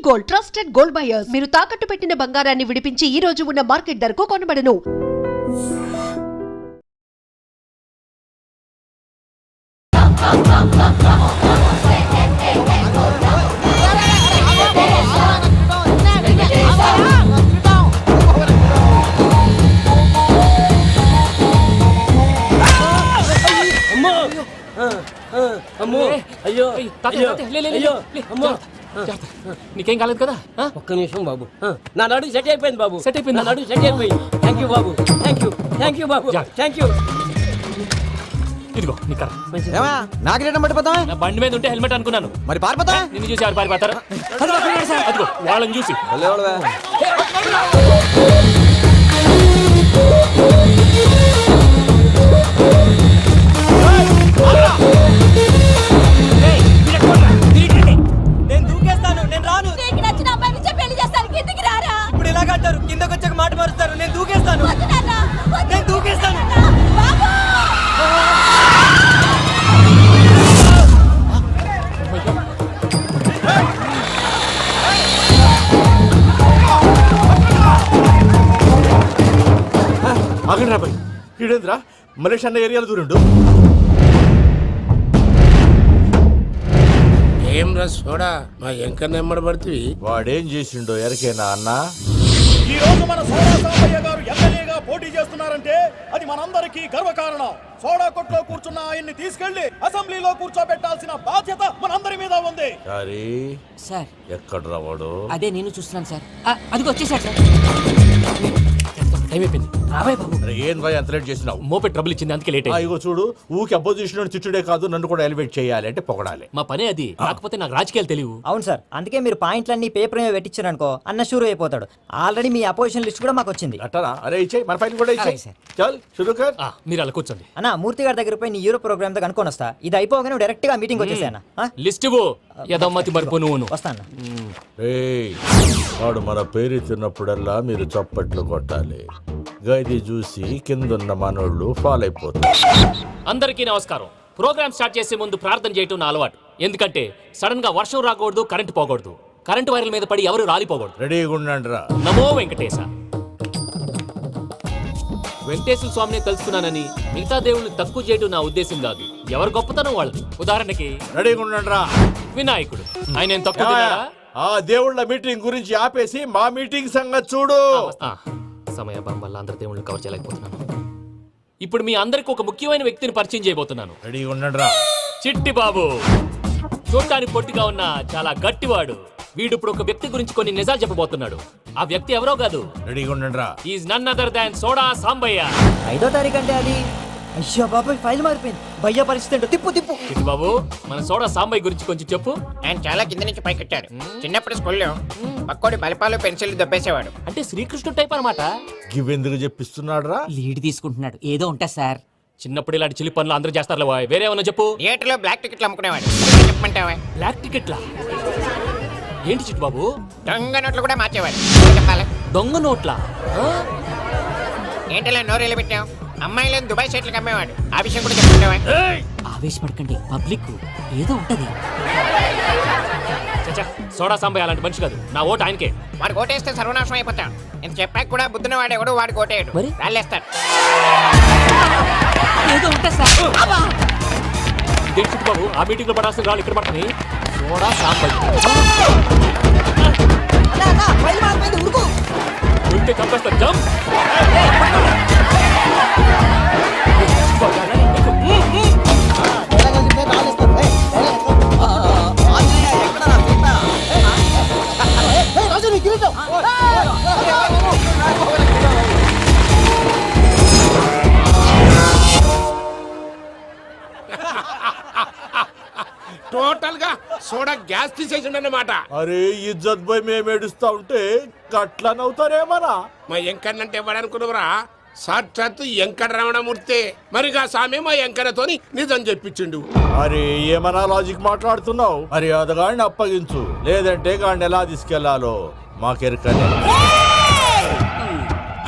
Gold, trusted gold buyers. మీరు తాకట్టు పెట్టిన బంగారాన్ని విడిపించి ఈ రోజు ఉన్న మార్కెట్ ధరకు కొనబడను. అమ్మో అయ్యో అయ్యో అమ్మో నీకేం కాలేదు కదా? ఒక్క నిమిషం బాబు, నా నడు సెట్ అయిపోయింది బాబు. సెట్ అయిపోయింది. నా నడు సెట్ అయిపోయింది. Thank you Babu, thank you Babu, thank you. ఇదిగో నీ కర్ర. నాకు రేటం పట్టిపోతా నా బండి మీద ఉంటే హెల్మెట్ అనుకున్నాను. మరి పారిపోతా నిన్ను చూసి ఎవరు పారిపోతారా? అదిగో వాళ్ళని చూసి. నేను దూకేస్తాను, నేను రాను. నీకు నచ్చిన అమ్మాయి నుంచి పెళ్లి చేస్తాను, కిందకి రారా. ఇప్పుడు ఇలాగంటారు, కిందకి వచ్చాక మాట మారుస్తారు. నేను దూకేస్తాను, వద్దు నాన్న, వద్దు. నేను దూకేస్తాను. బాబు ఆగండి రాబాయ్, ఈడేంద్రా మలేషియా అన్న ఏరియాలో దూరిండు. ఏం రా సోడా మా ఎంకన్న ఎమ్మడబడుతుంది. వాడేం చేసిండో ఎరకేనా అన్న? ఈ రోజు మన సోడా సాంబయ్య గారు ఎమ్మెల్యేగా పోటీ చేస్తున్నారంటే అది మనందరికీ గర్వకారణం. సోడా కొట్లో కూర్చున్న ఆయన్ని తీసుకెళ్లి అసెంబ్లీలో కూర్చోబెట్టాల్సిన బాధ్యత మనందరి మీద ఉంది. సారీ సార్ ఎక్కడ రావాడు? అదే నేను చూస్తున్నాను సార్. అది వచ్చేసాడు సార్. టైం అయిపోయింది. రాబాయ్ బాబు. అరే ఏం భయ అంత లేట్ చేసినావు? మోపే ట్రబుల్ ఇచ్చింది, అందుకే లేట్ అయింది. ఇగో చూడు, ఊకి అపోజిషన్ తిట్టుడే కాదు, నన్ను కూడా ఎలివేట్ చేయాలి అంటే పొగడాలి. మా పనే అది. కాకపోతే నాకు రాజకీయాలు తెలియవు. అవును సార్, అందుకే మీరు పాయింట్లన్నీ పేపర్ మీద పెట్టించారు అనుకో అన్న షూర్ అయిపోతాడు. ఆల్రెడీ మీ అపోజిషన్ లిస్ట్ కూడా మాకు వచ్చింది. అట్టనా? అరే ఇచ్చేయి, మన ఫైల్ కూడా ఇచ్చేయి. అలాగే సార్. చల్ షురూ కర్. మీరు అలా కూర్చోండి. అన్న మూర్తి గారి దగ్గర పోయి నీ యూరో ప్రోగ్రామ్ తో కనుక్కొని వస్తా. ఇది అయిపోగానే డైరెక్ట్ గా మీటింగ్ వచ్చేసాయన్న. లిస్ట్ ఇవ్వు. యదమ్మతి మరిపో నువ్వు. వస్తాను. ఏయ్, వాడు మన పేరు తిన్నప్పుడల్లా మీరు చప్పట్లు కొట్టాలి. గది చూసి కిందున్న మనోళ్ళు ఫాలో అయిపోతారు. అందరికీ నమస్కారం. ప్రోగ్రామ్ స్టార్ట్ చేసే ముందు ప్రార్థన చేయటం నా అలవాటు. ఎందుకంటే సడన్ గా వర్షం రాకూడదు, కరెంట్ పోకూడదు, కరెంట్ వైర్ల మీద పడి ఎవరు రాలిపోకూడదు. రెడీగా ఉండండి రా. నమో వెంకటేశ. వెంకటేశ్వర స్వామిని కలుసుకున్నానని మిగతా దేవుళ్ళు తక్కువ చేయడం నా ఉద్దేశం కాదు. ఎవరు గొప్పతనం వాళ్ళది. ఉదాహరణకి రెడీగా ఉండండి రా. వినాయకుడు. ఆయన ఏం తక్కువ తిన్నాడా? ఆ దేవుళ్ళ మీటింగ్ గురించి ఆపేసి మా మీటింగ్ సంగతి చూడు. సమయాభావం వల్ల అందరి దేవుళ్ళని కవర్ చేయలేకపోతున్నాను. ఇప్పుడు మీ అందరికి ఒక ముఖ్యమైన వ్యక్తిని పరిచయం చేయబోతున్నాను. రెడీగా ఉండండి రా. చిట్టి బాబు. చూడటానికి పొట్టిగా ఉన్న చాలా గట్టివాడు. వీడు ఇప్పుడు ఒక వ్యక్తి గురించి కొన్ని నిజాలు చెప్పబోతున్నాడు. ఆ వ్యక్తి ఎవరో కాదు. రెడీగా ఉండండి రా. Is none other than soda Sambaiah. 5వ తారీఖు అంటే అది. అయ్యో బాబాయ్, ఫైల్ మారిపోయింది. భయ్య పరిస్థితి ఏంటో తిప్పు తిప్పు. చిట్టి బాబు, మన సోడా సాంబయ్య గురించి కొంచెం చెప్పు. ఆయన చాలా కింద నుంచి పైకెట్టాడు. చిన్నప్పుడు స్కూల్లో పక్కోడి బలిపాలు పెన్సిల్ దబ్బేసేవాడు. అంటే శ్రీకృష్ణుడు టైప్ అనమాట. గివెందుకు చెప్పిస్తున్నాడు రా? లీడ్ తీసుకుంటున్నాడు, ఏదో ఉంటా సార్. చిన్నప్పుడు ఇలాంటి చిలి పనులు అందరూ చేస్తారులే బాయ్. వేరే ఏమన్నా చెప్పు. థియేటర్లో బ్లాక్ టికెట్లు అమ్ముకునేవాడు. చెప్పమంటావా? బ్లాక్ టికెట్లా? ఏంటి చిట్టు బాబు? దొంగ నోట్లు కూడా మార్చేవాడు. చెప్పాలి. దొంగ నోట్లా? ఏంటలా నోరేళ్ళు పెట్టావు? అమ్మాయిలను దుబాయ్ షర్ట్లకు అమ్మేవాడు. ఆ విషయం కూడా చెప్పమంటావా? ఆవేశపడకండి, పబ్లిక్ ఏదో ఉంటది. చచ్చా, సోడా సాంబయ్య అలాంటి మనిషి కాదు. నా ఓటు ఆయనకే. వాడు ఓటేస్తే సర్వనాశనం అయిపోతాడు. ఇంత చెప్పాక కూడా బుద్ధిన వాడు ఎవడు వాడు ఓటేయడు. మరి? రాళ్ళేస్తాడు. ఏదో ఉంటా సార్. ఇదేంటి చిట్టు బాబు, ఆ మీటింగ్ లో పడాల్సిన రాళ్ళు ఇక్కడ పడతాయి. సోడా సాంబయ్య ఉంటే చంపేస్తా. జంప్. టోటల్ గా సోడా గ్యాస్ తీసేసిండన్నమాట. అరే ఇజ్జత్ పోయి మేము ఏడుస్తా ఉంటే గట్లా నవ్వుతారేమన్నా? మా ఎంకన్నంటే ఎవడనుకున్నావురా? సాక్షాత్తు ఎంకట రమణమూర్తి. మరిగా సామె మా ఎంకన్నతోని నిజం చెప్పించిండు. అరే ఏమన్నా లాజిక్ మాట్లాడుతున్నావు? మరి అదగాడిని అప్పగించు, లేదంటే గాడిని ఎలా తీసుకెళ్లాలో మాకెరకనే.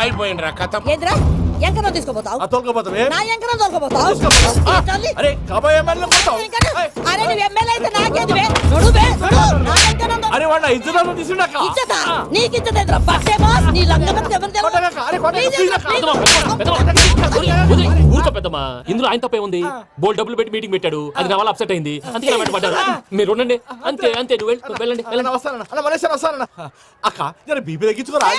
అయిపోయిండ్రా కథ. ఏంద్రా ఎంకరం తీసుకోపోతావు ఆ తోలుకపోతావే నా ఎంకరం తోలుకోపోతావు ఆ, తల్లి. అరే కాబోయే ఎమ్మెల్యే కొడతావు. ఎంకరం. ఏయ్, అరే నువ్వు ఎమ్మెల్యే అయితే నాకేది బే? నడు బే, నడు. నా ఎంకరం తోలు- అరే వాడు ఇద్దరు తీసుకున్నాక ఇచ్చతా? నీకు ఇచ్చత ఎదురా? బట్టే బాస్, నీ లంగమతి ఎవరు తెలుసు? ప్లీజ్ ఎదురా, ప్లీజ్. ఊరుకో పెద్దమ్మా, ఇందులో ఆయన తప్పే ఉంది. బోల్ డబ్బులు పెట్టి మీటింగ్ పెట్టాడు, అది నా వల్ల అప్సెట్ అయింది, అందుకే నా వెంట పడ్డారు. మీరు ఉండండి, అంతే అంతే, నువ్వు వెళ్ళండి వెళ్ళండి. అక్క జర బీపీ తగ్గించుకోరా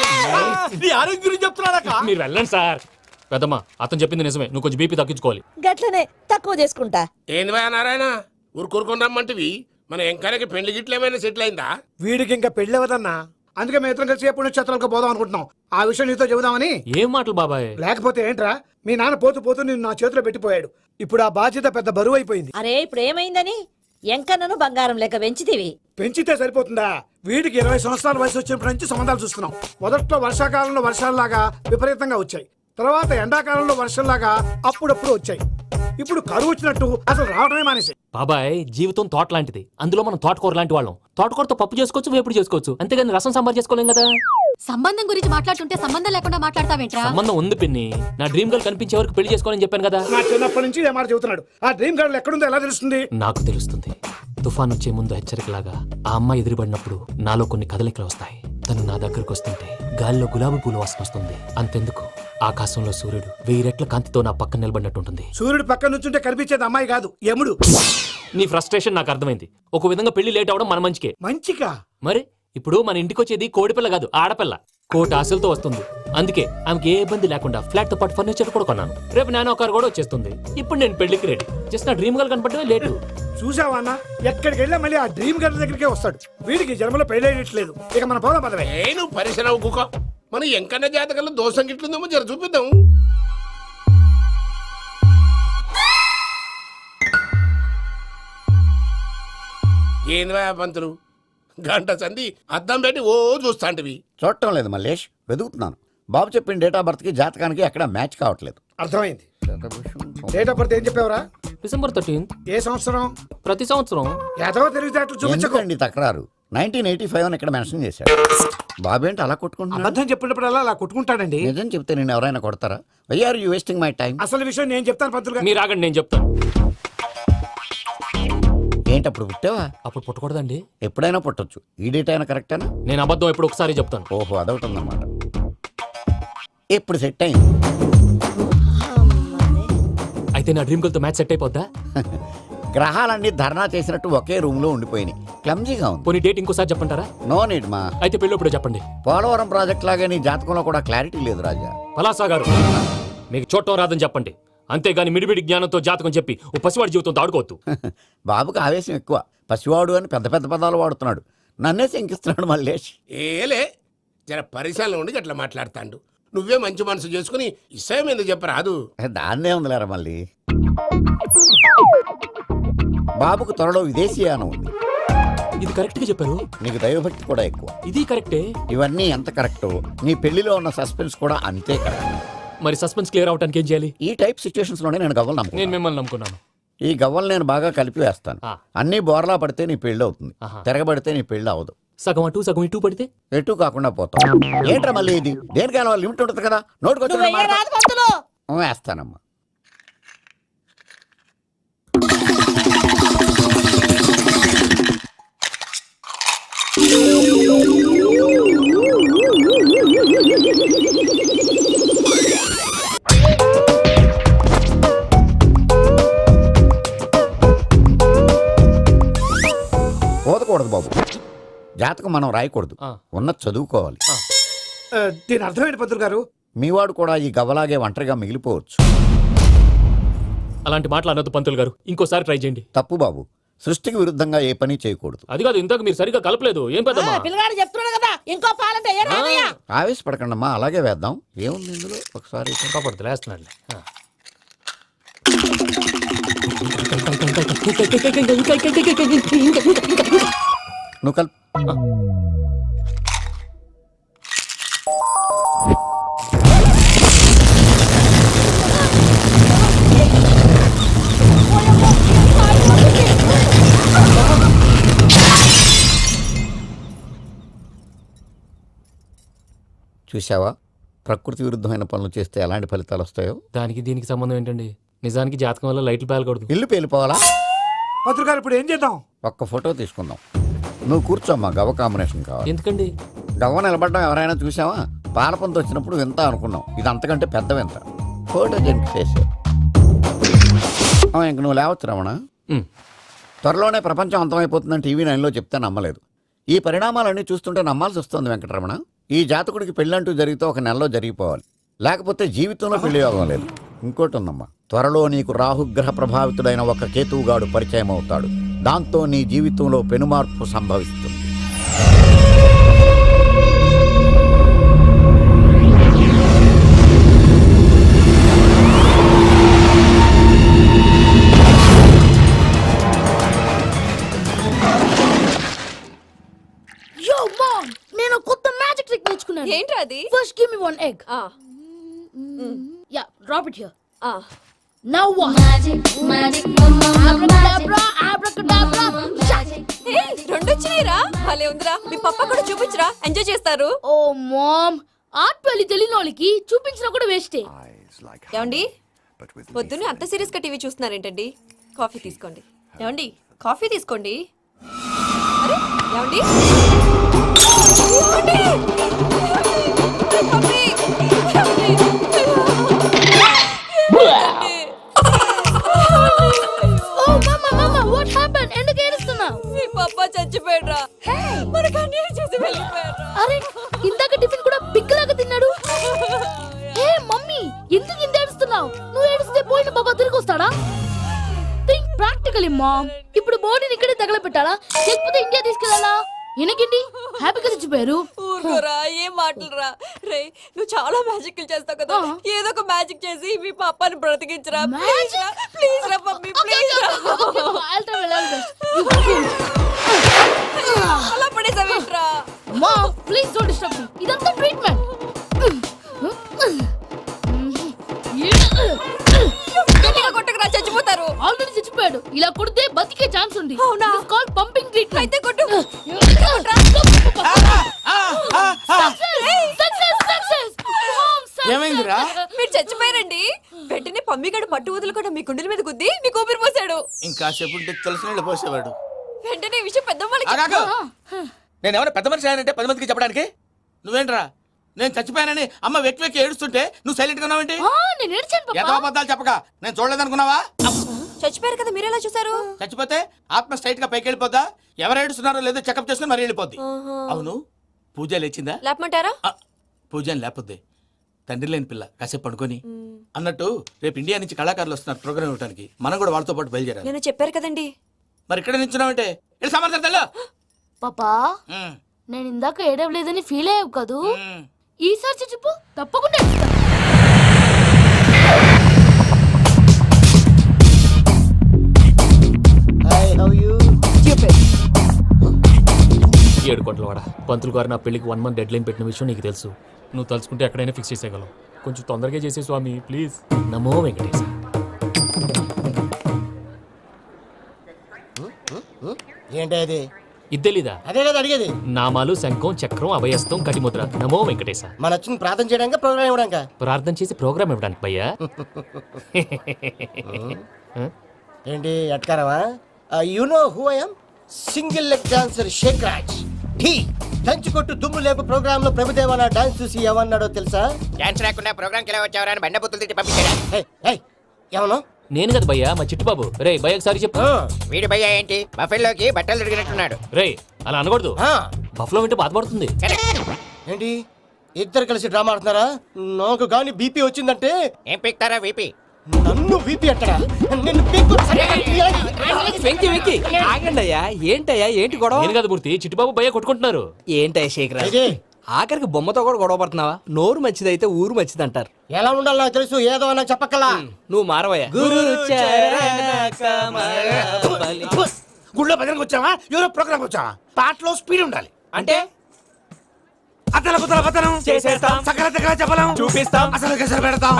నీ ఆరోగ్యం గురించి చెప్తున్నాను అక్క. మీరు వెళ్ళండి సార్. పెద్దమ్మా, అతను చెప్పింది నిజమే, నువ్వు కొంచెం బీపీ తగ్గించుకోవాలి. గట్లనే తక్కువ చేసుకుంటా. ఏంది భయ నారాయణ ఊరుకూరుకొని రమ్మంటివి మన ఎంకరకి పెళ్లి గిట్లు ఏమైనా సెటిల్ అయిందా? వీడికి ఇంకా పెళ్ళి అవ్వదన్నా. అందుకే మేము ఇద్దరం కలిసి పుణ్యక్షేత్రాలకు పోదాం అనుకుంటున్నాం. ఆ విషయం నీతో చెబుదామని. ఏం మాటలు బాబాయ్? లేకపోతే ఏంట్రా, మీ నాన్న పోతూ పోతూ నిన్ను నా చేతిలో పెట్టిపోయాడు. ఇప్పుడు ఆ బాధ్యత పెద్ద బరువు అయిపోయింది. అరే ఇప్పుడు ఏమైందని ఎంకన్నను బంగారం లెక్క పెంచితివి. పెంచితే సరిపోతుందా? వీడికి 20 సంవత్సరాల వయసు వచ్చినప్పటి నుంచి సంబంధాలు చూస్తున్నాం. మొదట్లో వర్షాకాలంలో వర్షాలలాగా విపరీతంగా వచ్చాయి. తర్వాత ఎండాకాలంలో వర్షంలాగా అప్పుడప్పుడు వచ్చాయి. ఇప్పుడు కరువు వచ్చినట్టు అసలు రావడమే మానేసి. బాబాయ్, జీవితం తోట లాంటిది, అందులో మనం తోటకూర లాంటి వాళ్ళం. తోటకూరతో పప్పు చేసుకోవచ్చు, వేపుడు చేసుకోవచ్చు, అంతేగాని రసం సాంబార్ చేసుకోలేం కదా. సంబంధం గురించి మాట్లాడుతుంటే సంబంధం లేకుండా మాట్లాడతావేంట్రా? సంబంధం ఉంది పిన్ని, నా డ్రీమ్ గర్ల్ కనిపించే వరకు పెళ్లి చేసుకోవాలని చెప్పాను కదా. నా చిన్నప్పటి నుంచి ఏ మాట చెబుతున్నాడు. ఆ డ్రీమ్ గర్ల్ ఎక్కడుందో ఎలా తెలుస్తుంది? నాకు తెలుస్తుంది. తుఫాన్ వచ్చే ముందు హెచ్చరికలాగా ఆ అమ్మాయి ఎదురుపడినప్పుడు నాలో కొన్ని కదలికలు వస్తాయి. తను నా దగ్గరకు వస్తుంటే గాలిలో గులాబీ పూలు వాసన వస్తుంది. అంతెందుకు, ఆకాశంలో సూర్యుడు 1000 రెట్ల కాంతితో నా పక్కన నిలబడినట్టు ఉంటుంది. సూర్యుడు పక్కన నుంచుంటే కనిపించేది అమ్మాయి కాదు, యముడు. నీ ఫ్రస్ట్రేషన్ నాకు అర్థమైంది. ఒక విధంగా పెళ్లి లేట్ అవడం మన మంచికే. మంచిగా మరి ఇప్పుడు మన ఇంటికి వచ్చేది కోడిపిల్ల కాదు, ఆడపిల్ల. కోటి ఆశలతో వస్తుంది. అందుకే ఆమెకి ఏ ఇబ్బంది లేకుండా ఫ్లాట్ తో పాటు ఫర్నిచర్ కూడా కొన్నాను. రేపు నానో కారు కూడా వచ్చేస్తుంది. ఇప్పుడు నేను పెళ్లికి రెడీ. జస్ట్ నా డ్రీమ్ గర్ల్ కనపడమే లేటు. చూసావా అన్న, ఎక్కడికి వెళ్ళా మళ్ళీ ఆ డ్రీమ్ గర్ల్ దగ్గరికే వస్తాడు. వీడికి జన్మలో పెళ్ళేయట్లేదు. ఇక మన పోదాం పదవే. ఏ నువ్వు పరిశ్రమ కుక మన ఎంకన్న జాతకంలో దోషం గిట్లుందేమో జర చూపిద్దాం. ఏంది భయ పంతులు, గంట సంధి అద్దం పెట్టి ఓ చూస్తాంటివి. చూడటం లేదు మల్లేష్, వెతుకుతున్నాను. బాబు చెప్పిన డేట్ ఆఫ్ బర్త్కి జాతకానికి ఎక్కడ మ్యాచ్ కావట్లేదు. అర్థమైంది. డేట్ ఆఫ్ బర్త్ ఏం చెప్పావురా? December 13th. ఏ సంవత్సరం? ప్రతి సంవత్సరం. ఎదవ తెలివితేటలు చూపించకు. ఎందుకండి తక్రారు? 1985 అని ఇక్కడ మెన్షన్ చేశాడు. బాబు ఏంటి అలా కొట్టుకుంటున్నాడు? అబద్ధం చెప్పినప్పుడల్లా అలా కొట్టుకుంటాడండి. నిజం చెప్తే నేను ఎవరైనా కొడతారా? Why are you wasting my time? అసలు విషయం నేను చెప్తాను పంతులు గారు. మీరు ఆగండి, నేను చెప్తాను. ఏంటి అప్పుడు పుట్టావా? అప్పుడు పుట్టకూడదండి. ఎప్పుడైనా పుట్టొచ్చు. ఈ డేట్ అయినా కరెక్టేనా? నేను అబద్ధం ఎప్పుడు ఒకసారి చెప్తాను. ఓహో, అదొకటి ఉందన్నమాట. ఇప్పుడు సెట్ అయింది. అయితే నా డ్రీమ్ గర్ల్ తో మ్యాచ్ సెట్ అయిపోద్దా? గ్రహాలన్నీ ధర్నా చేసినట్టు ఒకే రూమ్ లో ఉండిపోయినాయి. క్లమ్జీగా ఉంది. పోనీ డేట్ ఇంకోసారి చెప్పంటారా? నో నీడ్ మా. అయితే పెళ్ళప్పుడు చెప్పండి. పోలవరం ప్రాజెక్ట్ లాగే నీ జాతకంలో కూడా క్లారిటీ లేదు రాజా. పలాసా గారు, మీకు చూడటం రాదని చెప్పండి. అంతేగాని మిడిమిడి జ్ఞానంతో జాతకం చెప్పి ఓ పసివాడి జీవితంతో ఆడుకోవద్దు. బాబుకి ఆవేశం ఎక్కువ. పసివాడు అని పెద్ద పెద్ద పదాలు వాడుతున్నాడు. నన్నే శంకిస్తున్నాడు మల్లేష్. ఏలే జర పరిశ్రమలో ఉండి అట్లా మాట్లాడతాండు. నువ్వే మంచి మనసు చేసుకుని ఇష్టం ఎందుకు చెప్పరాదు? దాన్నే ఉందిలేరా మళ్ళీ. బాబుకు త్వరలో విదేశీయానం ఉంది. ఇది కరెక్ట్ గా చెప్పారు. నీకు దైవభక్తి కూడా ఎక్కువ. ఇది కరెక్టే. ఇవన్నీ ఎంత కరెక్టో నీ పెళ్లిలో ఉన్న సస్పెన్స్ కూడా అంతే కరెక్ట్. మరి సస్పెన్స్ క్లియర్ అవడానికి ఏం చేయాలి? ఈ టైప్ సిచ్యువేషన్స్ లోనే నేను గవ్వలు నేను నమ్ముకున్నాను. మిమ్మల్ని నమ్ముకున్నాను. ఈ గవ్వలు నేను బాగా కలిపి వేస్తాను. ఆ. అన్నీ బోర్లా పడితే నీ పెళ్లి అవుతుంది. ఆహా. తిరగబడితే నీ పెళ్లి అవదు. సగం అటు సగం ఇటు పడితే ఎటు కాకుండా పోతాం. ఏంట్రా మళ్ళీ ఇది? దేనికైనా లిమిట్ ఉంటుంది కదా. నువ్వు వెయ్యరాదు పంతులు. వేస్తానమ్మా. పోదకూడదు బాబు. జాతకం మనం రాయకూడదు. ఆ. ఉన్నది చదువుకోవాలి. దీని అర్థమైంది పంతులు గారు. మీవాడు కూడా ఈ గవ్వలాగే ఒంటరిగా మిగిలిపోవచ్చు. అలాంటి మాటలు అనొద్దు పంతులు గారు. ఇంకోసారి ట్రై చేయండి. తప్పు బాబు. సృష్టికి విరుద్ధంగా ఏ పని చేయకూడదు. అది కాదు, ఇంతకు మీరు సరిగ్గా కలపలేదు. ఏం పెద్దమ్మా? పిల్లగాడు చెప్తున్నాడు కదా, ఇంకో పాలంటే ఏ రాదయ్యా? ఆవేశపడకండమ్మా, అలాగే వేద్దాం. ఏముంది ఇందులో? ఒకసారి కాపాడుతు లేస్తున్నాడు. నువ్వు కల్. చూసావా, ప్రకృతి విరుద్ధమైన పనులు చేస్తే ఎలాంటి ఫలితాలు వస్తాయో దానికి దీనికి సంబంధం ఏంటండి? నిజానికి జాతకం వల్ల లైట్లు పేలకూడదు. ఇల్లు పేలిపోవాలా? పంతులు గారు ఇప్పుడు ఏం చేద్దాం? ఒక్క ఫోటో తీసుకుందాం. నువ్వు కూర్చోమ్మా, గవ్వ కాంబినేషన్ కావాలి. ఎందుకండి? గవ్వ నిలబడడం ఎవరైనా చూసావా? పాలపంత వచ్చినప్పుడు వింత అనుకున్నాం, ఇది అంతకంటే పెద్ద వింత. ఫోటో జంక్ చేసే ఇంక నువ్వు లేవచ్చు రమణ. ఉమ్. త్వరలోనే ప్రపంచం అంతమైపోతుందని టీవీ 9లో చెప్తే నమ్మలేదు. ఈ పరిణామాలన్నీ చూస్తుంటే నమ్మాల్సి వస్తుంది వెంకటరమణ. ఈ జాతకుడికి పెళ్ళంటూ జరిగితే ఒక నెలలో జరిగిపోవాలి, లేకపోతే జీవితంలో పెళ్లి యోగం లేదు. ఇంకోటి ఉందమ్మా, త్వరలో నీకు రాహుగ్రహ ప్రభావితుడైన ఒక కేతువుగాడు పరిచయం అవుతాడు. దాంతో నీ జీవితంలో పెనుమార్పు సంభవిస్తుంది. యో మామ్, నేను కొత్త మ్యాజిక్ ట్రిక్ నేర్చుకున్నాను. ఏంట్రా అది? First give me one egg. Yeah, drop it here. Now what? అబ్రాకడాబ్రా, అబ్రాకడాబ్రా. రెండు వచ్చినాయిరా. భలే ఉందిరా. మీ పప్ప కూడా చూపించరా, ఎంజాయ్ చేస్తారు. ఓ మామ్, ఆర్ట్ పెళ్లి తెలియని వాళ్ళకి చూపించినా కూడా వేస్టే. ఏమండి, పొద్దున్నే అంత సీరియస్ గా టీవీ చూస్తున్నారేంటండి? కాఫీ తీసుకోండి. ఏమండి, కాఫీ తీసుకోండి. అరే ఏమండి, ఓ మమ్మా మమ్మా, వాట్ హ్యాపెన్? ఎందుకు ఏడుస్తున్నావు? మీ పప్ప చచ్చిపోయాడ్రా. మనకు అన్యాయం చేసి వెళ్ళిపోయాడ్రా. అరే, ఇందాక టిఫిన్ కూడా పిక్కలాగా తిన్నాడు. హే మమ్మీ, ఎందుకు ఇంత ఏడుస్తున్నావు? నువ్వు ఏడిస్తే పోయిన బాబా తిరిగి వస్తాడా? Think practically ma'am. ఇప్పుడు బాడీని ఇక్కడే తగలబెట్టాలా, లేకపోతే ఇండియా తీసుకెళ్ళాలా? ఎనకండి హ్యాపీగా చచ్చిపోయారు. ఊరుకోరా, ఏం మాటలురా. రే, నువ్వు చాలా మ్యాజిక్ చేస్తావు కదా, ఏదో ఒక మ్యాజిక్ చేసి మీ పాపాని బ్రతికించరా. ప్లీజ్ రా మమ్మీ, ప్లీజ్ రా. అలా పడేసావేంట్రా? Mom please don't disturb me. ఇదంతా ట్రీట్మెంట్. గట్టిగా కొట్టకురా, చచ్చిపోతారు. ఆల్రెడీ చచ్చిపోయాడు. ఇలా కొడితే బతికే ఛాన్స్ ఉంది. అవునా? Call pumping treatment. అయితే కొట్టు. ఏమైందిరా? మీరు చచ్చిపోయారండి. వెంటనే పమ్మిగాడు పట్టు వదులుకుండా మీ గుండెల మీద గుద్ది మీకు ఊపిరి పోసాడు. ఇంకా సేపు తెలిసిన వాళ్ళు పోసేవాడు. వెంటనే ఈ విషయం పెద్ద వాళ్ళకి నేను ఎవరైనా పెద్ద మనిషి ఆయనంటే 10 మందికి చెప్పడానికి. నువ్వేంట్రా, నేను చచ్చిపోయానని అమ్మ వెక్కి వెక్కి ఏడుస్తుంటే నువ్వు సైలెంట్ గా ఉన్నావేంటి? నేను ఏడ్చాను పాపా. ఎంతో అబద్ధాలు చెప్పక నేను చూడలేదనుకున్నావా? చచ్చిపోయారు కదా, మీరెలా చూసారు? చచ్చిపోతే ఆత్మ స్ట్రైట్ గా పైకి వెళ్ళిపోద్దా? ఎవరు ఏడుస్తున్నారో లేదో చెకప్ చేసుకుని మరి వెళ్ళిపోద్ది. అవును, పూజ లేచిందా? లేపమంటారా? పూజ లేకపోద్ది. తండ్రి లేని పిల్ల, కాసేపు పడుకొని. అన్నట్టు రేపు ఇండియా నుంచి కళాకారులు వస్తున్నారు ప్రోగ్రామ్ ఇవ్వడానికి. మనం కూడా వాళ్ళతో పాటు బయలుదేరాలి. నేను చెప్పారు కదండి. మరి ఇక్కడ నిల్చున్నావంటే సమర్థతలో పాపా, నేను ఇందాక ఏడవలేదని ఫీల్ అయ్యావు కదూ? ఈసారి చచ్చిపో, తప్పకుండా ఏడుస్తా. 7 కోట్ల వాడ పంతులు గారు నా పెళ్లికి 1 మంత్ డెడ్ లైన్ పెట్టిన విషయం నీకు తెలుసు. నువ్వు తలుచుకుంటే ఎక్కడైనా ఫిక్స్ చేసేయగలవు. కొంచెం తొందరగా చేసే స్వామి ప్లీజ్. నమో వెంకటేశ. ఏంటి అది? ఇది తెలీదా? అదే కదా అడిగేది. నామాలు, శంఖం, చక్రం, అభయస్తం, కటిముద్ర. నమో వెంకటేశ. మన వచ్చింది ప్రార్థన చేయడానికి, ప్రోగ్రామ్ ఇవ్వడానికి. ప్రార్థన చేసి ప్రోగ్రామ్ ఇవ్వడానికి భయ్యా. ఏంటి ఎట్కారమా? You know who I am? Single leg dancer Sheikh Raj. దంచి కొట్టు దుమ్ము లేపు ప్రోగ్రామ్ లో ప్రభుదేవ నా డాన్స్ చూసి ఏమన్నాడో తెలుసా? డాన్స్ రాకుండా ప్రోగ్రామ్ కి ఎలా వచ్చావరా అని బండ బుద్ధులు తిట్టి పంపించాడు. ఏమను? నేను కదా భయ్యా, మా చిట్టుబాబు. రే భయ్య ఒకసారి చెప్పు. వీడి భయ్య ఏంటి బఫెల్లోకి బట్టలు తిరిగినట్టున్నాడు. రే అలా అనకూడదు, బఫ్లో వింటే బాధపడుతుంది. ఏంటి ఇద్దరు కలిసి డ్రామా ఆడుతున్నారా? నాకు గాని బీపీ వచ్చిందంటే ఏం పీక్తారా వీపీ? నన్ను బీపీ అట్టడా? నిన్ను పీక్కు. వెంకి వెంకి ఆగండి అయ్యా. ఏంటయ్యా, ఏంటి గొడవ? నేను కదా మూర్తి, చిట్టుబాబు భయ్య కొట్టుకుంటున్నారు. ఏంటయ్యా శేఖర్, ఆఖరికి బొమ్మతో కూడా గొడవ పడుతున్నావా? నోరు మంచిదైతే ఊరు మంచిది అంటారు. ఎలా ఉండాలి నాకు తెలుసు, ఏదో నాకు చెప్పక్కలా. నువ్వు మారవయ్యా. గుళ్ళో భజనకు వచ్చావా, ఎవరో ప్రోగ్రామ్ వచ్చావా? పాటలో స్పీడ్ ఉండాలి. అంటే అతల కుతల పతనం చేసేస్తాం, సకల దగ్గర చెప్పలం చూపిస్తాం, అసలు గసలు పెడతాం,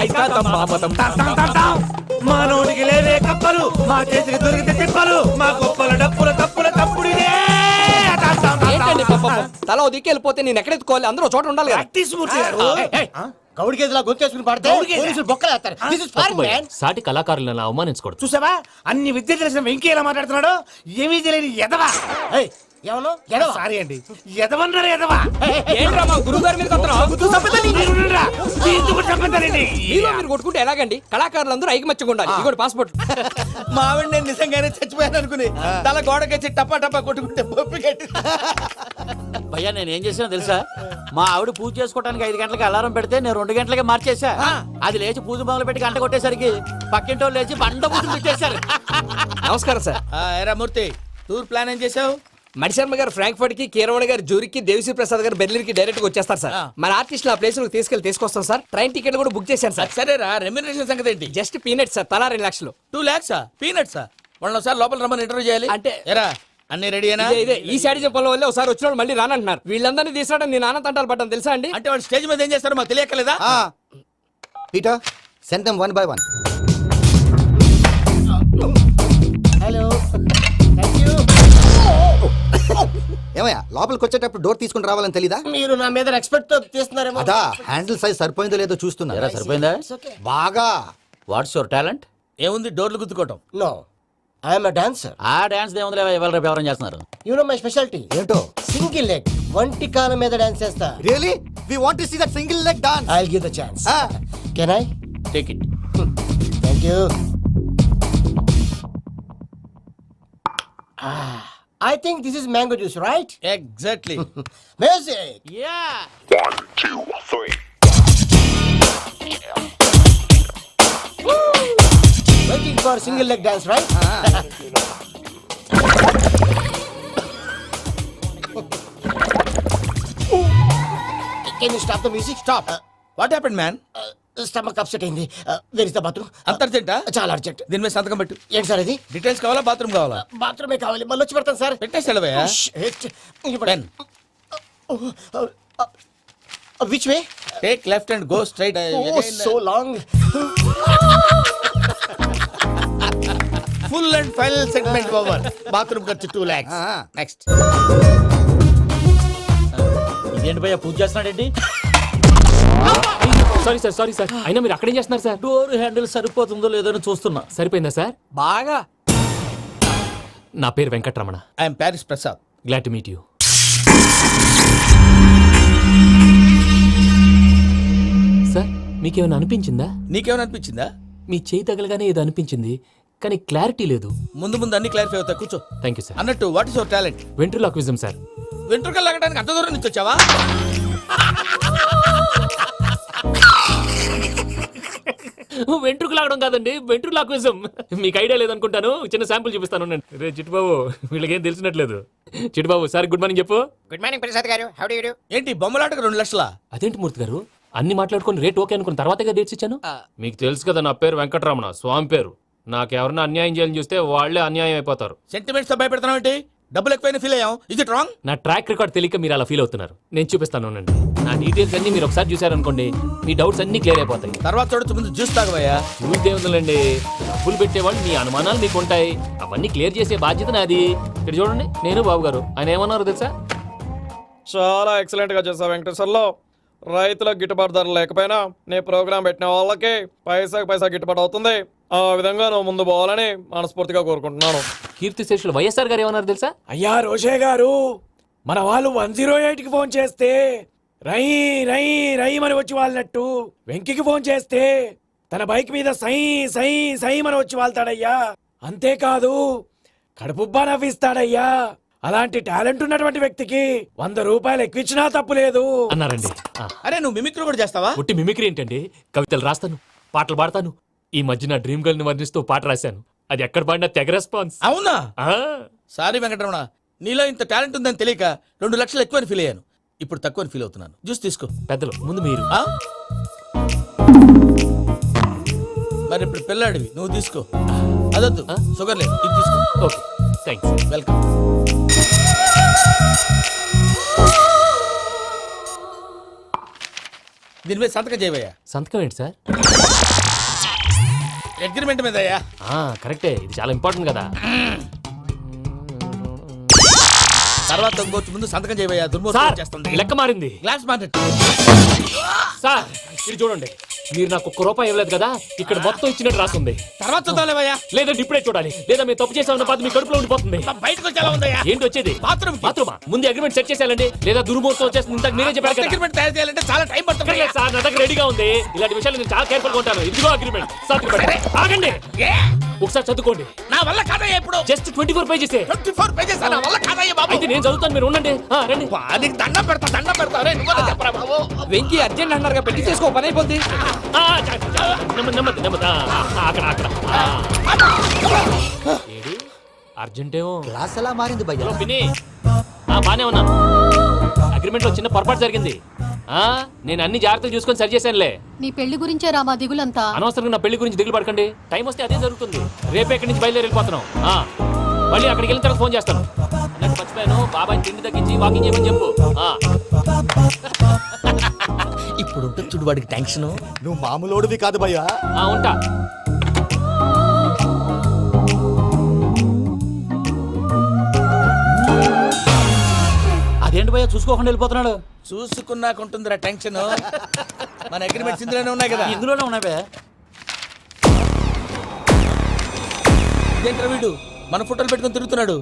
మానవుడికి లేవే కప్పలు, మా చేతికి దొరికితే తిప్పలు, మా గొప్పల డప్పుల తప్పుల తప్పుడు ఏంటండి తల దిక్కి వెళ్ళిపోతే నేను ఎక్కడ ఎత్తుకోవాలి? అందరూ చోట ఉండాలి కదా. గౌడి గేదెలా గొంతేసుకుని పాడితే పోలీసులు బొక్కలు వేస్తారు. This is foreign, man. సాటి కళాకారులను అలా అవమానించకూడదు. చూసావా అన్ని విద్య తెలిసిన వెంకీ ఎలా మాట్లాడుతున్నాడు? ఏమీ తెలియని ఎదవా. ఏయ్, ఏమను? ఎడవ. సారీ అండి, ఎదవన్నారు ఎదవా. ఏంట్రా మా గురువు గారి మీద మీరు కొట్టుకుంటే ఎలాగండి? కళాకారులందరూ ఐకమత్యంగా ఉండాలి. ఇదిగోటి పాస్పోర్ట్. మా ఆవిడ నేను నిజంగానే చచ్చిపోయాను అనుకుని తల గోడకొచ్చి టపా టపా కొట్టుకుంటే బొప్పి కట్టి. భయ్యా నేను ఏం చేసినా తెలుసా? మా ఆవిడ పూజ చేసుకోవడానికి 5 గంటలకి అలారం పెడితే నేను 2 గంటలకి మార్చేసా. అది లేచి పూజ మొదలు పెట్టి గంట కొట్టేసరికి పక్కింటో లేచి బండ పూజలు పెట్టేశారు. నమస్కారం సార్. ఎరా మూర్తి, టూర్ ప్లాన్ ఏం చేసావు? మణిశర్మ గారు ఫ్రాంక్ఫర్ట్ కి, కీరవాణి గారు జూరికి, దేవిశ్రీ ప్రసాద్ గారు బెర్లిన్ కి డైరెక్ట్ గా వచ్చేస్తారు సార్. మన ఆర్టిస్ట్ ఆ ప్లేస్ తీసుకొస్తాం సార్. ట్రైన్ టికెట్ కూడా బుక్ చేశాను సార్. సరేరా, రెమ్యూనరేషన్ సంగతి ఏంటి? జస్ట్ పీనట్స్ సార్, తలా 2 లక్షలు. 2 lakhs పీనట్స్. వాళ్ళని ఒకసారి లోపల రమ్మని ఇంటర్వ్యూ చేయాలి. అంటే ఎరా అన్ని రెడీ అయినా? ఇదే ఈ శాడీ చెప్పడం వల్ల ఒకసారి వచ్చిన వాళ్ళు మళ్ళీ రానంటున్నారు. వీళ్ళందరినీ తీసుకురావడం నేను ఆనంద తంటాలు పడ్డాను తెలుసా అండి? అంటే వాళ్ళు స్టేజ్ మీద ఏం చేస్తారో మాకు తెలియకలేదా? Peter, send them one by one. Hello, thank you. ఏమయ్యా లోపలికి వచ్చేటప్పుడు డోర్ తీసుకుని రావాలని తెలీదా? మీరు నా మీద ఎక్స్పెక్ట్ తో తీస్తున్నారేమో. అదా హ్యాండిల్ సైజ్ సరిపోయిందో లేదో చూస్తున్నా. సరిపోయిందా? బాగా. What's your talent? ఏముంది డోర్లు గుద్దుకోవటం? No, I'm a dancer. ఆ డాన్స్ దేవుందిలే, ఇవాళ రేపు ఎవరైనా చేస్తున్నారు. యు నో మై స్పెషాలిటీ ఏంటో? సింగిల్ లెగ్, వంటి కాలం మీద డాన్స్ చేస్తా. Really we want to see that single leg dance. I will give the chance. Can I take it. Thank you. I think this is mango juice, right? Exactly. Music. Yeah. Waiting for single leg dance, right? Can you stop the music? Stop. What happened man? Stomach upset అయింది. Where is the bathroom? అంత అర్జెంటా? చాలా urgent. దీని మీద సంతకం పెట్టు. ఏంటి sir ఇది? డీటెయిల్స్ కావాలా, బాత్రూమ్ కావాలా? బాత్రూమే కావాలి, మళ్ళీ వచ్చి పెడతాను సార్. పెట్టేసి వెళ్ళవయ్యా. Pen. Which way? Take left and go straight. Oh, so long. Full and final segment over. Bathroom ఖర్చు 2 lakhs. నెక్స్ట్. ఇదేంటి భయ్యా పూజ చేస్తున్నాడేంటి? Sorry sir. అయినా మీరు అక్కడేం చేస్తున్నారు సార్? డోర్ హ్యాండిల్ సరిపోతుందో లేదో అని చూస్తున్నా. సరిపోయిందా సార్? బాగా. నా పేరు Venkatramana. I'm Paris Prasad. Glad to meet you. Sir, మీకేమైనా అనిపించిందా? నీకేమైనా అనిపించిందా? మీ చేయి తగలగానే ఏదో అనిపించింది, కానీ క్లారిటీ లేదు. ముందు ముందు అన్ని క్లారిఫై అవుతాయి, కూర్చో. Thank you sir. అన్నట్టు what is your talent? Ventriloquism sir. వెంట్రుకలు లాగడానికి అంత దూరం నుంచి వచ్చావా? వెంట్రుకు లాగడం కాదండి, వెంట్రులాక్విజం. మీకు ఐడియా లేదనుకుంటాను, చిన్న శాంపుల్ చూపిస్తాను. రే చిట్టుబాబు, వీళ్ళకేం తెలిసినట్లేదు. చిట్టుబాబు సార్ గుడ్ మార్నింగ్ చెప్పు. Good morning Prasad garu. How do you do? ఏంటి బొమ్మలాటకు 2 లక్షలా? అదేంటి మూర్తి గారు, అన్ని మాట్లాడుకొని రేట్ ఓకే అనుకున్న తర్వాతగా డేట్స్ ఇచ్చాను. మీకు తెలుసు కదా నా పేరు వెంకటరమణ, స్వామి పేరు. నాకెవరన్నా అన్యాయం చేయాలని చూస్తే వాళ్లే అన్యాయం అయిపోతారు. సెంటిమెంట్స్ తో భయపెడతావు ఏంటి? డబ్బులు ఎక్కువైనా ఫీల్ అయ్యాం. Is it wrong? నా ట్రాక్ రికార్డ్ తెలియక మీరు అలా ఫీల్ అవుతున్నారు. నేను చూపిస్తాను ఉండండి. నా డీటెయిల్స్ అన్ని మీరు ఒకసారి చూసారనుకోండి, మీ డౌట్స్ అన్ని క్లియర్ అయిపోతాయి. తర్వాత చూడొచ్చు, ముందు జ్యూస్ తాగవయ్యా. చూస్తే ఉందండి, డబ్బులు పెట్టేవాళ్ళు మీ అనుమానాలు మీకు ఉంటాయి, అవన్నీ క్లియర్ చేసే బాధ్యత నాది. ఇక్కడ చూడండి, నేను బాబు గారు. ఆయన ఏమన్నారు తెలుసా? చాలా ఎక్సలెంట్ గా చేసావు వెంకటేశ్వర్లో. రైతులకు గిట్టుబాటు ధర లేకపోయినా నీ ప్రోగ్రాం పెట్టిన వాళ్ళకి పైసాకి పైసా గిట్టుబాటు అవుతుంది. ఆ విధంగా నువ్వు ముందు పోవాలని మనస్ఫూర్తిగా కోరుకుంటున్నాను. కీర్తి శేషులు వైఎస్ఆర్ గారు ఏమన్నారు తెలుసా? అయ్యా రోషే గారు, మన వాళ్ళు 108కి ఫోన్ చేస్తే రై రై రై అని వచ్చి వాళ్ళనట్టు, వెంకికి ఫోన్ చేస్తే తన బైక్ మీద సై సై సై అని వచ్చి వాళ్తాడయ్యా. అంతేకాదు కడుపుబ్బా నవ్విస్తాడయ్యా. అలాంటి టాలెంట్ ఉన్నటువంటి వ్యక్తికి 100 రూపాయలు ఎక్కువచ్చినా తప్పు లేదు అన్నారండి. అరే నువ్వు మిమిక్రీ కూడా చేస్తావా? ఉట్టి మిమిక్రీ ఏంటండి, కవితలు రాస్తాను, పాటలు పాడతాను. ఈ మధ్య నా డ్రీమ్ గర్ల్ ని వర్ణిస్తూ పాట రాశాను, అది ఎక్కడ పాడినా తెగ రెస్పాన్స్. అవునా? సారీ వెంకటరమణ, నీలో ఇంత టాలెంట్ ఉందని తెలియక 2 లక్షలు ఎక్కువని ఫీల్ అయ్యాను. ఇప్పుడు తక్కువని ఫీల్ అవుతున్నాను. జ్యూస్ తీసుకో. పెద్దలు ముందు మీరు. మరి ఇప్పుడు పిల్లాడివి, నువ్వు తీసుకో. అదొద్దు, షుగర్ లేదు, ఇది తీసుకో. Okay, thanks. వెల్కమ్. దీని మీద సంతకం చేయవయ్యా. సంతకం ఏంటి సార్? అగ్రిమెంట్ మీద అయ్యా. కరెక్టే, ఇది చాలా ఇంపార్టెంట్ కదా. తర్వాత ఇంకొచ్చి ముందు సంతకం చేయబోయా దుర్మోహం చేస్తుంది. లెక్క మారింది. గ్లాస్ మార్కెట్ సార్ ఇది చూడండి, మీరు నాకు ఒక్క రూపాయి ఇవ్వలేదు కదా, ఇక్కడ మొత్తం ఇచ్చినట్టు రాస్తుంది. తర్వాత చూద్దాంలేవయ్యా. లేదంటే ఇప్పుడే చూడాలి, లేదా మీరు తప్పు చేసామన్న బాధ మీ కడుపులో ఉండిపోతుంది. బయటకు వచ్చేలా ఉందయ్యా. ఏంటి వచ్చేది? బాత్రూమ్ బాత్రూమా? ముందు అగ్రిమెంట్ సెట్ చేసేయాలండి, లేదా దుర్మూర్తం వచ్చేస్తుంది. ఇంతకు మీరే చెప్పారు కదా. అగ్రిమెంట్ తయారు చేయాలంటే చాలా టైం పడుతుంది. అక్కర్లేదు సార్, నా దగ్గర రెడీగా ఉంది. ఇలాంటి విషయాలు నేను చాలా కేర్ఫుల్ గా ఉంటాను. ఇదిగో అగ్రిమెంట్. ఆగండి, ఒకసారి చదువుకోండి. నా వల్ల కాదయ్యా. ఇప్పుడు జస్ట్ 24 పేజెస్. 24 పేజెస్ నా వల్ల కాదయ్యా బాబు. అయితే నేను చదువుతాను, మీరు ఉండండి. రండి. నీకు దండం పెడతా రే. నువ్వు చెప్పరా బాబు. వెంకీ అర్జెంట్ అన్నారుగా, పెళ్లి చేసుకో, పని అయిపోద్ది. నెమ్మది. అక్కడ ఏడి అర్జెంటేమో. క్లాస్ ఎలా మారింది భయ్యా? హలో పిన్ని, బానే ఉన్నాను. అగ్రిమెంట్ లో చిన్న పొరపాటు జరిగింది. నేను అన్ని జాగ్రత్తలు చూసుకొని సరి చేశానులే. నీ పెళ్లి గురించే రామా దిగులంతా. అనవసరంగా నా పెళ్లి గురించి దిగులు పడకండి. టైం వస్తే అదే జరుగుతుంది. రేపే ఇక్కడి నుంచి బయలుదేరి వెళ్ళిపోతున్నాం. మళ్ళీ అక్కడికి వెళ్ళిన తర్వాత ఫోన్ చేస్తాను. నాకు మర్చిపోయాను, బాబాయ్ తిండి తగ్గించి వాకింగ్ చేయమని చెప్పు. ఇప్పుడు ఉంటుంది చూడు వాడికి టెన్షన్. నువ్వు మామూలోడివి కాదు భయ్యా. ఉంటా. అదేంటి భయ్యా చూసుకోకుండా వెళ్ళిపోతున్నాడు? చూసుకున్నాకుంటుందిరా టెన్షన్. మన అగ్రిమెంట్స్ ఇందులోనే ఉన్నాయి కదా. ఇందులోనే ఉన్నాయి భయ్యా. ఇదేంట్రా వీడు మన ఫోటోలు పెట్టుకొని తిరుగుతున్నాడు?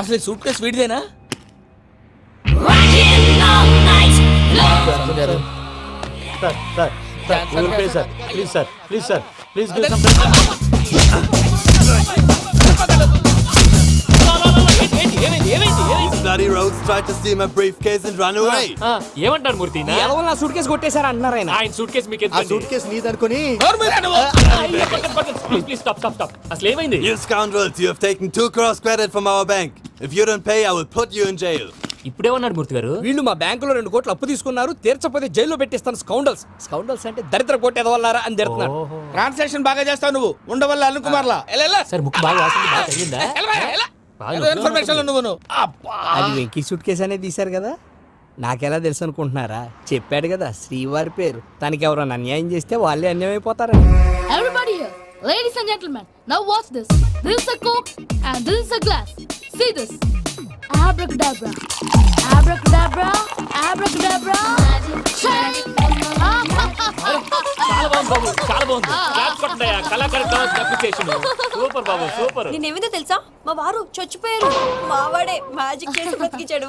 అసలు సూట్ కేసు వీడిదేనా? ఏమంటారు మూర్తి? సూట్ కేసు కొట్టేశారా అన్నారు ఆయన. ఆయన సూట్ కేసు మీకు ఆ సూట్ కేసు నీదనుకుని ప్లీజ్ స్టాప్. అసలు ఏమైంది? You scoundrels, you have taken 2 crores credit from our bank. If you don't pay, I will put you in jail. ఇప్పుడేమన్నాడు మూర్తి గారు? వీళ్ళు మా బ్యాంకులో 2 కోట్లు అప్పు తీసుకున్నారు, తీర్చకపోతే జైల్లో పెట్టిస్తాను. స్కౌండల్స్ అంటే దరిద్ర కొట్టి ఎదవల్లారా అని తిడుతున్నాడు. ట్రాన్సాక్షన్ బాగా చేస్తావు నువ్వు, ఉండవల్ల అల్లు కుమార్లా. సార్ ముక్కు బాగా వాసింది, బాగా తగ్గిందా? ఇన్ఫర్మేషన్ నువ్వు అది వెంకీ సూట్ కేసు అనేది తీశారు కదా, నాకెలా తెలుసు అనుకుంటున్నారా? చెప్పాడు కదా శ్రీవారి పేరు. తనకి ఎవరైనా అన్యాయం చేస్తే వాళ్ళే అన్యాయం అయిపోతారని. Everybody here, ladies and gentlemen, now watch this. This is a coke and this is a glass. See this. Abracadabra. Abracadabra. Abracadabra. Shine. చాలా బాగుంది బాబు, చాలా బాగుంది. క్లాప్స్ కొట్టండి. కళాకారు అప్లికేషన్ సూపర్ బాబు, సూపర్. నేనేమిందో తెలుసా, మా వారు చచ్చిపోయారు. మావాడే మ్యాజిక్ చేసి బ్రతికించాడు.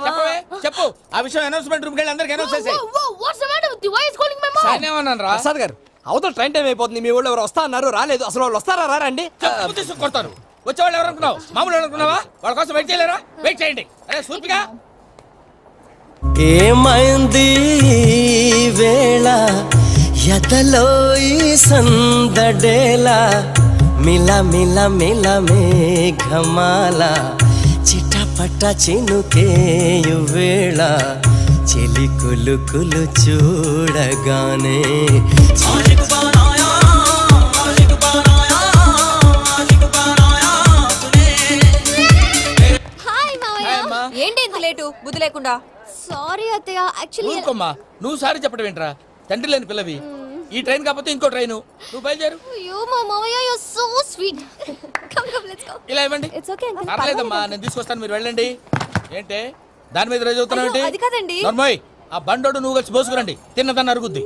చెప్పు ఆ విషయం. అనౌన్స్మెంట్ రూమ్ కి అందరికి అనౌన్స్ చేసేయ్. What's the matter with you? Why is calling my mom? Prasad గారు, అవతల ట్రైన్ టైం అయిపోతుంది. మీ వాళ్ళు ఎవరు వస్తా అన్నారు, రాలేదు. అసలు వాళ్ళు వస్తారా రారండి? కొడతారు. వచ్చేవాళ్ళు ఎవరు అనుకున్నావు? మామూలు అనుకున్నావా? వాళ్ళ కోసం వెయిట్ చేయలేరా? వెయిట్ చేయండి. అరే సూపిగా ఏమైంది వేళ ఎదలో ఈ సందడేలా మిల మేఘమాల చిటపట చినుకేయు వేళ చెలి కులు చూడగానే ఏంటి ఇంత లేటు? బుద్ధి లేకుండా. Sorry అత్తయ్య, actually ఊరుకోమ్మా. నువ్వు సారీ చెప్పడం ఏంట్రా? తండ్రి లేని పిల్లవి. ఈ ట్రైన్ కాకపోతే ఇంకో ట్రైన్. నువ్వు బయలుదేరు. అయ్యో మా మావయ్య, you're so sweet. Come, let's go. ఇలా ఇవ్వండి. It's okay. పర్లేదమ్మా, నేను తీసుకొస్తాను, మీరు వెళ్ళండి. ఏంటే దాని మీద రోజు అవుతున్నావు ఏంటి? అది కాదండి. నర్మోయ్, ఆ బండోడు నువ్వు కలిసి పోసుకురండి. తిన్నదాన్ని అరుగుద్ది.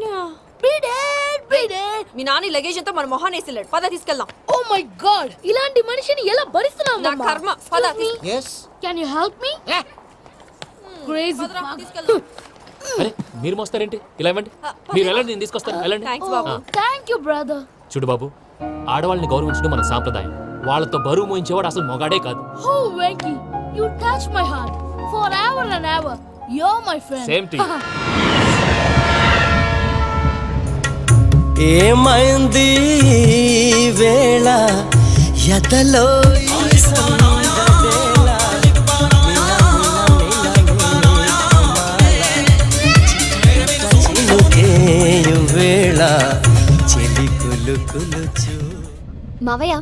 మీ నాన్న లగేజ్ అంతా మన మొహాన్ని వేసిల్లాడు. పద తీసుకెళ్దాం. Oh my god, ఇలాంటి మనిషిని ఎలా భరిస్తున్నావు? నా కర్మ. పద. Can you help me? Crazy. తీసుకెళ్దాం. అరే మీరు మోస్తారేంటి? ఇలా ఇవ్వండి. మీరు వెళ్ళండి, నేను తీసుకొస్తాను. వెళ్ళండి. Thanks Babu. Thank you brother. చూడు బాబు, ఆడవాళ్ళని గౌరవించడం మన సాంప్రదాయం. వాళ్ళతో బరువు మోయించేవాడు అసలు మొగాడే కాదు. Oh Venky, you touch my heart forever and ever. You're my friend. Same to you. ఏమైంది వేళ ఎదలో ఈ సందడేలా చినుకేయు వేళ చెలి కులు మావయ్య,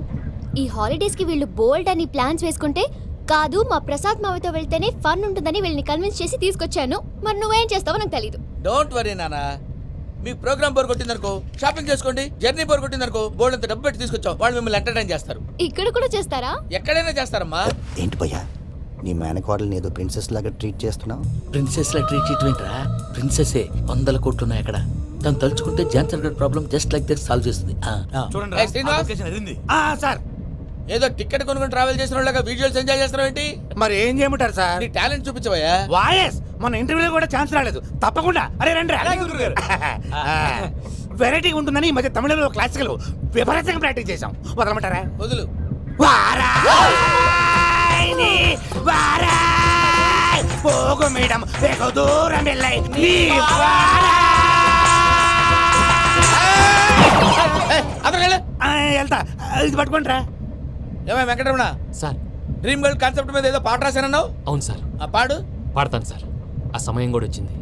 ఈ హాలిడేస్ కి వీళ్ళు బోల్డ్ అని ప్లాన్స్ వేసుకుంటే కాదు మా ప్రసాద్ మావయ్యతో వెళ్తేనే ఫన్ ఉంటుందని వీళ్ళని కన్విన్స్ చేసి తీసుకొచ్చాను. మరి నువ్వేం చేస్తావో నాకు తెలీదు. డోంట్ వరీ నానా. మీ ప్రోగ్రామ్ బోర్ కొట్టిందనుకో షాపింగ్ చేసుకోండి. జర్నీ బోర్ కొట్టిందనుకో బోర్డు అంత డబ్బు పెట్టి తీసుకొచ్చాం. వాళ్ళు మిమ్మల్ని ఎంటర్టైన్ చేస్తారు. ఇక్కడ కూడా చేస్తారా? ఎక్కడైనా చేస్తారమ్మా. ఏంటి భయ్యా నీ మేనకోడల్ని ఏదో ప్రిన్సెస్ లాగా ట్రీట్ చేస్తున్నావు. ప్రిన్సెస్ లా ట్రీట్ చేయటమేంట్రా? ప్రిన్సెసే 100 కోట్లు ఉన్నాయి అక్కడ. తను తలుచుకుంటే జాన్సన్ గడ్ problem just like that solve చేస్తుంది. సార్ ఏదో టికెట్ కొనుక్కొని ట్రావెల్ చేసిన వాళ్ళగా వీడియోస్ ఎంజాయ్ చేస్తున్నావు ఏంటి? మరి ఏం చేయమంటారు సార్? నీ టాలెంట్ చూపించవయ్యా. వాయస్ మన ఇంటర్వ్యూలో కూడా ఛాన్స్ రాలేదు. తప్పకుండా అరే రండి వెరైటీ ఉంటుందని ఈ మధ్య తమిళంలో క్లాసికల్ విపరీతంగా ప్రాక్టీస్ చేశాం. వదలమంటారా? వదులు. వారాయని వారాయ్ పోగు మేడం వెగు దూరం వెళ్ళై నీ వెళ్తా ఇది పట్టుకుంటారా? ఏమై Venkataramana, sir dream girl concept మీద ఏదో పాట రాశానన్నావు. అవును సార్, ఆ పాడు. పాడతాను సార్. ఆ సమయం కూడా వచ్చింది.